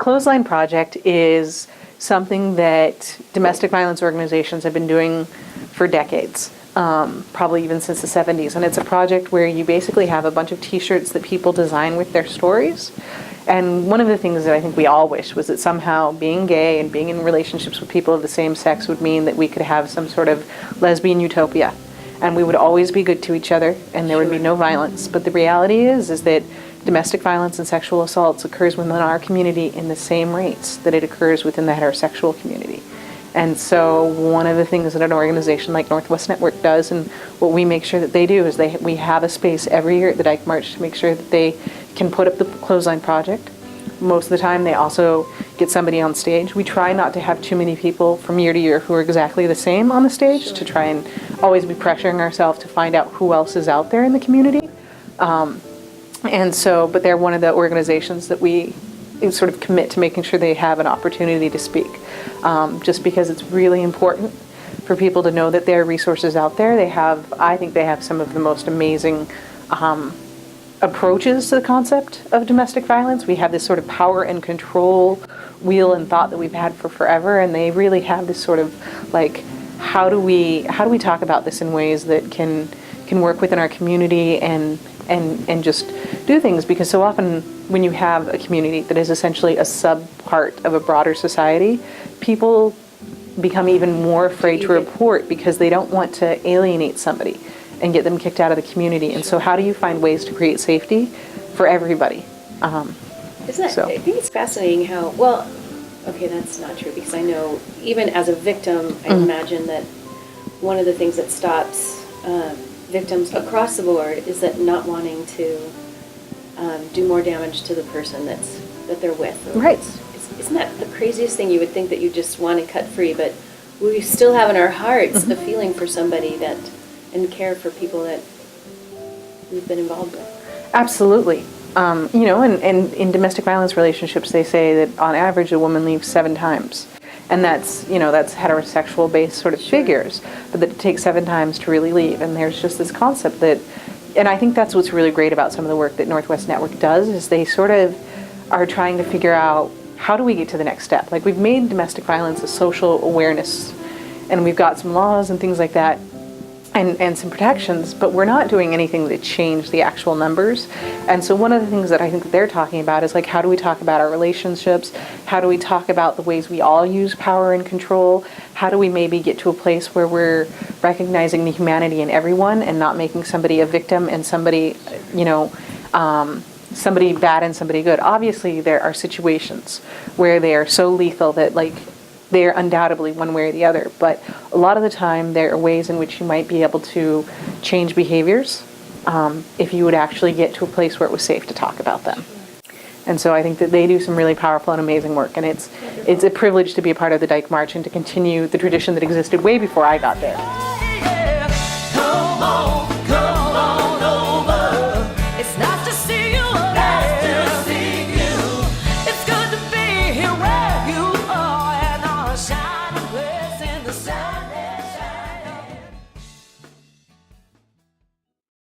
Clothesline Project is something that domestic violence organizations have been doing for decades, probably even since the 70s. And it's a project where you basically have a bunch of t-shirts that people design with their stories. And one of the things that I think we all wish was that somehow being gay and being in relationships with people of the same sex would mean that we could have some sort of lesbian utopia. And we would always be good to each other and there would be no violence. But the reality is that domestic violence and sexual assaults occurs within our community in the same rates that it occurs within the heterosexual community. And so one of the things that an organization like Northwest Network does, and what we make sure that they do, is we have a space every year at the Dyke March to make sure that they can put up the Clothesline Project. Most of the time they also get somebody on stage. We try not to have too many people from year to year who are exactly the same on the stage, to try and always be pressuring ourselves to find out who else is out there in the community. But they're one of the organizations that we sort of commit to making sure they have an opportunity to speak, just because it's really important for people to know that there are resources out there. I think they have some of the most amazing approaches to the concept of domestic violence. We have this sort of power and control wheel and thought that we've had for forever, and they really have this sort of like, how do we talk about this in ways that can work within our community and just do things, because so often when you have a community that is essentially a sub-part of a broader society, people become even more afraid to report because they don't want to alienate somebody and get them kicked out of the community. And so how do you find ways to create safety for everybody? I think it's fascinating how, well, okay, that's not true, because I know even as a victim, I imagine that one of the things that stops victims across the board is that not wanting to do more damage to the person that they're with. Right. Isn't that the craziest thing? You would think that you just want to cut free, but we still have in our hearts the feeling for somebody and care for people that we've been involved with. Absolutely. And in domestic violence relationships, they say that on average a woman leaves 7 times. And that's heterosexual based sort of figures, but that it takes 7 times to really leave. And there's just this concept that, and I think that's what's really great about some of the work that Northwest Network does, is they sort of are trying to figure out, how do we get to the next step? Like, we've made domestic violence a social awareness, and we've got some laws and things like that, and some protections, but we're not doing anything to change the actual numbers. And so one of the things that I think that they're talking about is, like, how do we talk about our relationships? How do we talk about the ways we all use power and control? How do we maybe get to a place where we're recognizing the humanity in everyone and not making somebody a victim and somebody, somebody bad and somebody good? Obviously, there are situations where they are so lethal that, like, they're undoubtedly one way or the other, but a lot of the time there are ways in which you might be able to change behaviors if you would actually get to a place where it was safe to talk about them. And so I think that they do some really powerful and amazing work, and it's a privilege to be a part of the Dyke March and to continue the tradition that existed way before I got there.